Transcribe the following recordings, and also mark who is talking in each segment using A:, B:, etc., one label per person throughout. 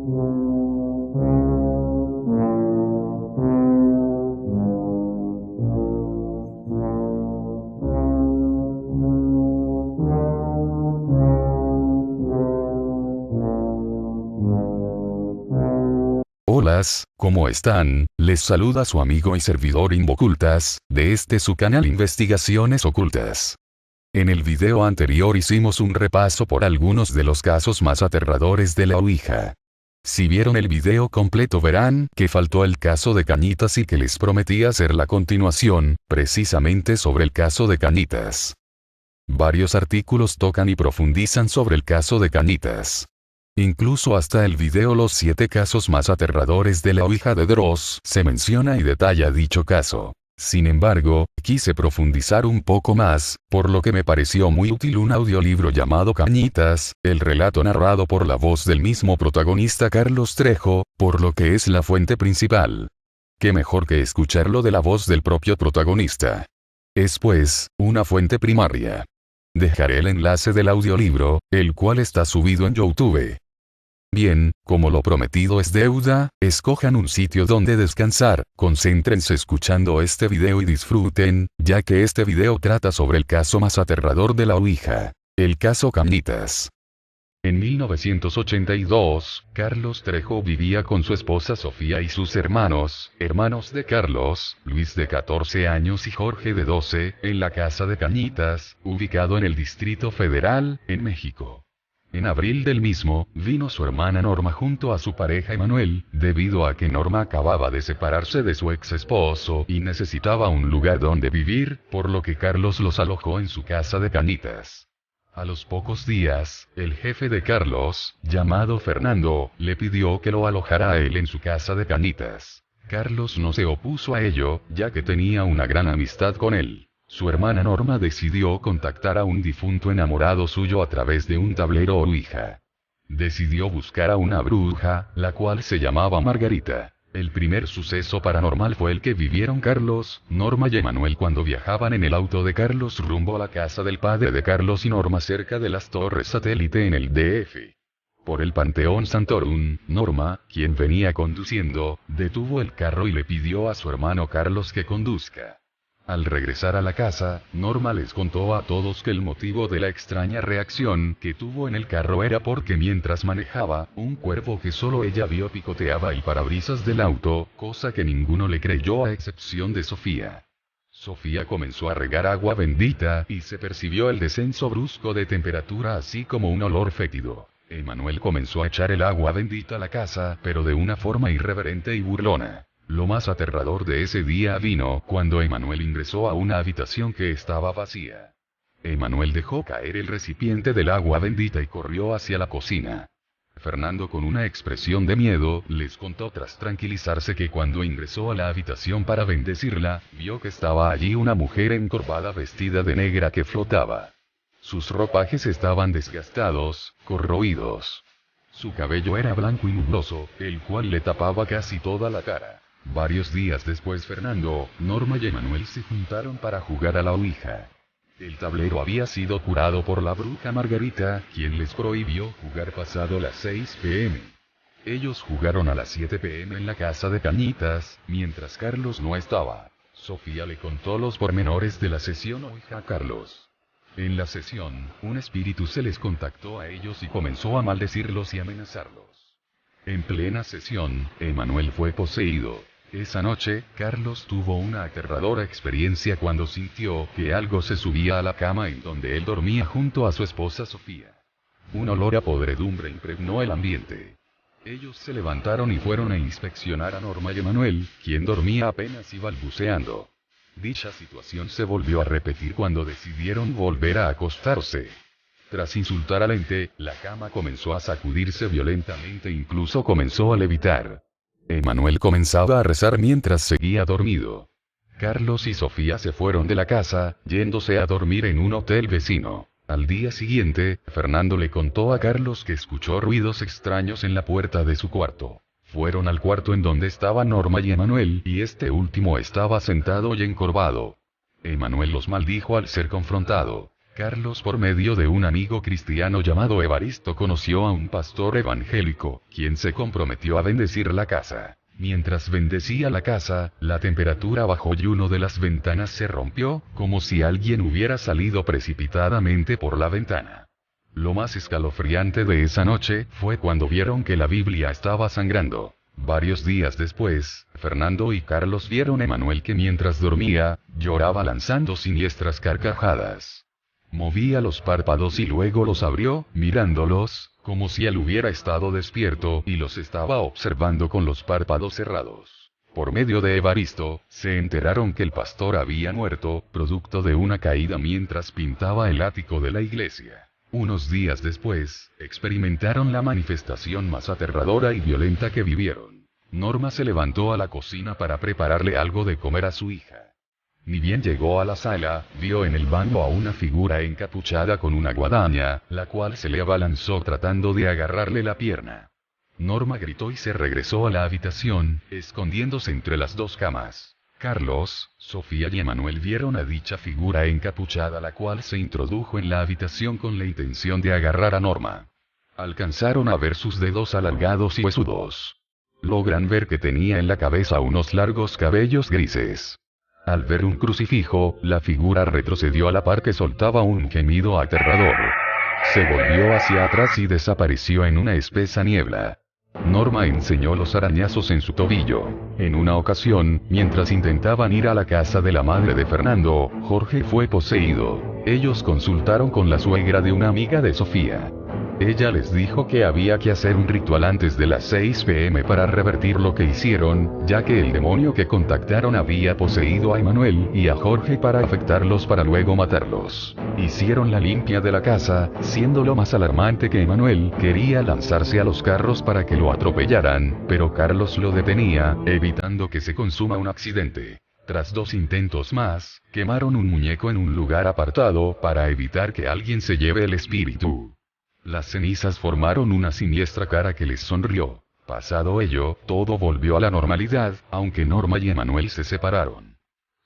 A: Hola, ¿cómo están? Les saluda su amigo y servidor Invocultas, de su canal Investigaciones Ocultas. En el video anterior hicimos un repaso por algunos de los casos más aterradores de la Ouija. Si vieron el video completo verán que faltó el caso de Cañitas y que les prometí hacer la continuación, precisamente sobre el caso de Cañitas. Varios artículos tocan y profundizan sobre el caso de Cañitas. Incluso hasta el video Los 7 casos más aterradores de la Ouija de Dross se menciona y detalla dicho caso. Sin embargo, quise profundizar un poco más, por lo que me pareció muy útil un audiolibro llamado Cañitas, el relato narrado por la voz del mismo protagonista Carlos Trejo, por lo que es la fuente principal. Qué mejor que escucharlo de la voz del propio protagonista. Es pues, una fuente primaria. Dejaré el enlace del audiolibro, el cual está subido en YouTube. Bien, como lo prometido es deuda, escojan un sitio donde descansar, concéntrense escuchando este video y disfruten, ya que este video trata sobre el caso más aterrador de la Ouija, el caso Cañitas. En 1982, Carlos Trejo vivía con su esposa Sofía y sus hermanos de Carlos, Luis de 14 años y Jorge de 12, en la casa de Cañitas, ubicado en el Distrito Federal, en México. En abril del mismo, vino su hermana Norma junto a su pareja Emanuel, debido a que Norma acababa de separarse de su ex esposo y necesitaba un lugar donde vivir, por lo que Carlos los alojó en su casa de Cañitas. A los pocos días, el jefe de Carlos, llamado Fernando, le pidió que lo alojara a él en su casa de Cañitas. Carlos no se opuso a ello, ya que tenía una gran amistad con él. Su hermana Norma decidió contactar a un difunto enamorado suyo a través de un tablero Ouija. Decidió buscar a una bruja, la cual se llamaba Margarita. El primer suceso paranormal fue el que vivieron Carlos, Norma y Emanuel cuando viajaban en el auto de Carlos rumbo a la casa del padre de Carlos y Norma cerca de las Torres Satélite en el DF. Por el Panteón Santorum, Norma, quien venía conduciendo, detuvo el carro y le pidió a su hermano Carlos que conduzca. Al regresar a la casa, Norma les contó a todos que el motivo de la extraña reacción que tuvo en el carro era porque mientras manejaba, un cuervo que solo ella vio picoteaba el parabrisas del auto, cosa que ninguno le creyó a excepción de Sofía. Sofía comenzó a regar agua bendita y se percibió el descenso brusco de temperatura así como un olor fétido. Emanuel comenzó a echar el agua bendita a la casa, pero de una forma irreverente y burlona. Lo más aterrador de ese día vino cuando Emanuel ingresó a una habitación que estaba vacía. Emanuel dejó caer el recipiente del agua bendita y corrió hacia la cocina. Fernando, con una expresión de miedo, les contó tras tranquilizarse que cuando ingresó a la habitación para bendecirla, vio que estaba allí una mujer encorvada vestida de negra que flotaba. Sus ropajes estaban desgastados, corroídos. Su cabello era blanco y nubloso, el cual le tapaba casi toda la cara. Varios días después Fernando, Norma y Emanuel se juntaron para jugar a la Ouija. El tablero había sido curado por la bruja Margarita, quien les prohibió jugar pasado las 6 p.m. Ellos jugaron a las 7 p.m. en la casa de Cañitas, mientras Carlos no estaba. Sofía le contó los pormenores de la sesión Ouija a Carlos. En la sesión, un espíritu se les contactó a ellos y comenzó a maldecirlos y amenazarlos. En plena sesión, Emanuel fue poseído. Esa noche, Carlos tuvo una aterradora experiencia cuando sintió que algo se subía a la cama en donde él dormía junto a su esposa Sofía. Un olor a podredumbre impregnó el ambiente. Ellos se levantaron y fueron a inspeccionar a Norma y Emanuel, quien dormía apenas y balbuceando. Dicha situación se volvió a repetir cuando decidieron volver a acostarse. Tras insultar al ente, la cama comenzó a sacudirse violentamente e incluso comenzó a levitar. Emanuel comenzaba a rezar mientras seguía dormido. Carlos y Sofía se fueron de la casa, yéndose a dormir en un hotel vecino. Al día siguiente, Fernando le contó a Carlos que escuchó ruidos extraños en la puerta de su cuarto. Fueron al cuarto en donde estaban Norma y Emanuel, y este último estaba sentado y encorvado. Emanuel los maldijo al ser confrontado. Carlos, por medio de un amigo cristiano llamado Evaristo, conoció a un pastor evangélico, quien se comprometió a bendecir la casa. Mientras bendecía la casa, la temperatura bajó y una de las ventanas se rompió, como si alguien hubiera salido precipitadamente por la ventana. Lo más escalofriante de esa noche fue cuando vieron que la Biblia estaba sangrando. Varios días después, Fernando y Carlos vieron a Emanuel que mientras dormía, lloraba lanzando siniestras carcajadas. Movía los párpados y luego los abrió, mirándolos, como si él hubiera estado despierto y los estaba observando con los párpados cerrados. Por medio de Evaristo, se enteraron que el pastor había muerto, producto de una caída mientras pintaba el ático de la iglesia. Unos días después, experimentaron la manifestación más aterradora y violenta que vivieron. Norma se levantó a la cocina para prepararle algo de comer a su hija. Ni bien llegó a la sala, vio en el baño a una figura encapuchada con una guadaña, la cual se le abalanzó tratando de agarrarle la pierna. Norma gritó y se regresó a la habitación, escondiéndose entre las dos camas. Carlos, Sofía y Emanuel vieron a dicha figura encapuchada, la cual se introdujo en la habitación con la intención de agarrar a Norma. Alcanzaron a ver sus dedos alargados y huesudos. Logran ver que tenía en la cabeza unos largos cabellos grises. Al ver un crucifijo, la figura retrocedió a la par que soltaba un gemido aterrador. Se volvió hacia atrás y desapareció en una espesa niebla. Norma enseñó los arañazos en su tobillo. En una ocasión, mientras intentaban ir a la casa de la madre de Fernando, Jorge fue poseído. Ellos consultaron con la suegra de una amiga de Sofía. Ella les dijo que había que hacer un ritual antes de las 6 p.m. para revertir lo que hicieron, ya que el demonio que contactaron había poseído a Emanuel y a Jorge para afectarlos para luego matarlos. Hicieron la limpia de la casa, siendo lo más alarmante que Emanuel quería lanzarse a los carros para que lo atropellaran, pero Carlos lo detenía, evitando que se consuma un accidente. Tras 2 intentos más, quemaron un muñeco en un lugar apartado para evitar que alguien se lleve el espíritu. Las cenizas formaron una siniestra cara que les sonrió. Pasado ello, todo volvió a la normalidad, aunque Norma y Emanuel se separaron.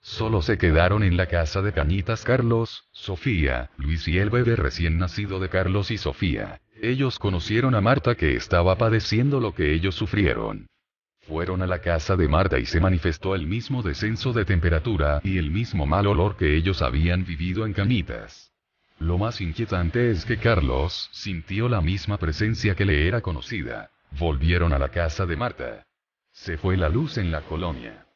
A: Solo se quedaron en la casa de Cañitas Carlos, Sofía, Luis y el bebé recién nacido de Carlos y Sofía. Ellos conocieron a Marta, que estaba padeciendo lo que ellos sufrieron. Fueron a la casa de Marta y se manifestó el mismo descenso de temperatura y el mismo mal olor que ellos habían vivido en Cañitas. Lo más inquietante es que Carlos sintió la misma presencia que le era conocida. Volvieron a la casa de Marta. Se fue la luz en la colonia.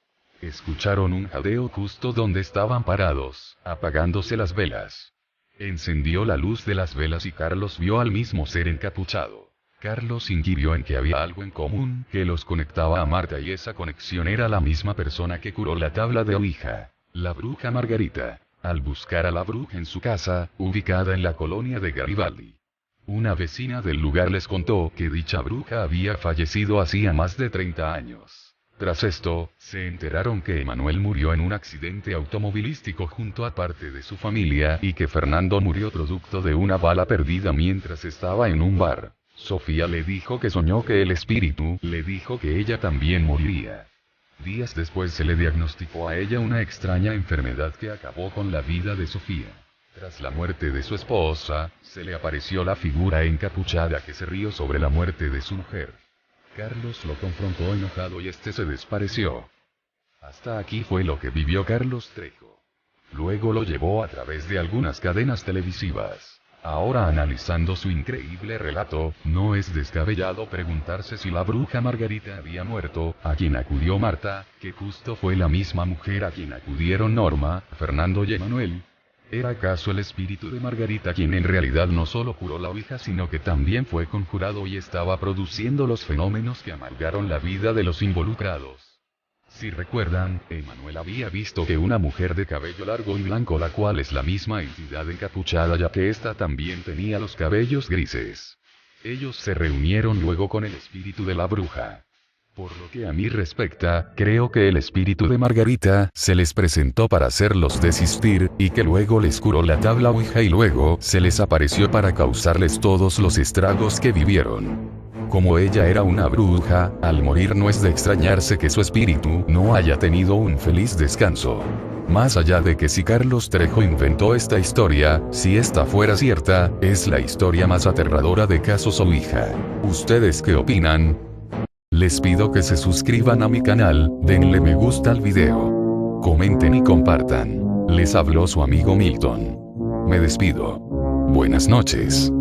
A: Escucharon un jadeo justo donde estaban parados, apagándose las velas. Encendió la luz de las velas y Carlos vio al mismo ser encapuchado. Carlos inquirió en que había algo en común que los conectaba a Marta, y esa conexión era la misma persona que curó la tabla de Ouija, la bruja Margarita. Al buscar a la bruja en su casa, ubicada en la colonia de Garibaldi, una vecina del lugar les contó que dicha bruja había fallecido hacía más de 30 años. Tras esto, se enteraron que Emanuel murió en un accidente automovilístico junto a parte de su familia y que Fernando murió producto de una bala perdida mientras estaba en un bar. Sofía le dijo que soñó que el espíritu le dijo que ella también moriría. Días después se le diagnosticó a ella una extraña enfermedad que acabó con la vida de Sofía. Tras la muerte de su esposa, se le apareció la figura encapuchada que se rió sobre la muerte de su mujer. Carlos lo confrontó enojado y este se desapareció. Hasta aquí fue lo que vivió Carlos Trejo. Luego lo llevó a través de algunas cadenas televisivas. Ahora, analizando su increíble relato, no es descabellado preguntarse si la bruja Margarita había muerto, a quien acudió Marta, que justo fue la misma mujer a quien acudieron Norma, Fernando y Emanuel. ¿Era acaso el espíritu de Margarita quien en realidad no solo curó la Ouija, sino que también fue conjurado y estaba produciendo los fenómenos que amargaron la vida de los involucrados? Si recuerdan, Emanuel había visto que una mujer de cabello largo y blanco, la cual es la misma entidad encapuchada, ya que ésta también tenía los cabellos grises. Ellos se reunieron luego con el espíritu de la bruja. Por lo que a mí respecta, creo que el espíritu de Margarita se les presentó para hacerlos desistir, y que luego les curó la tabla Ouija y luego se les apareció para causarles todos los estragos que vivieron. Como ella era una bruja, al morir no es de extrañarse que su espíritu no haya tenido un feliz descanso. Más allá de que si Carlos Trejo inventó esta historia, si esta fuera cierta, es la historia más aterradora de casos Ouija. ¿Ustedes qué opinan? Les pido que se suscriban a mi canal, denle me gusta al video. Comenten y compartan. Les habló su amigo Milton. Me despido. Buenas noches.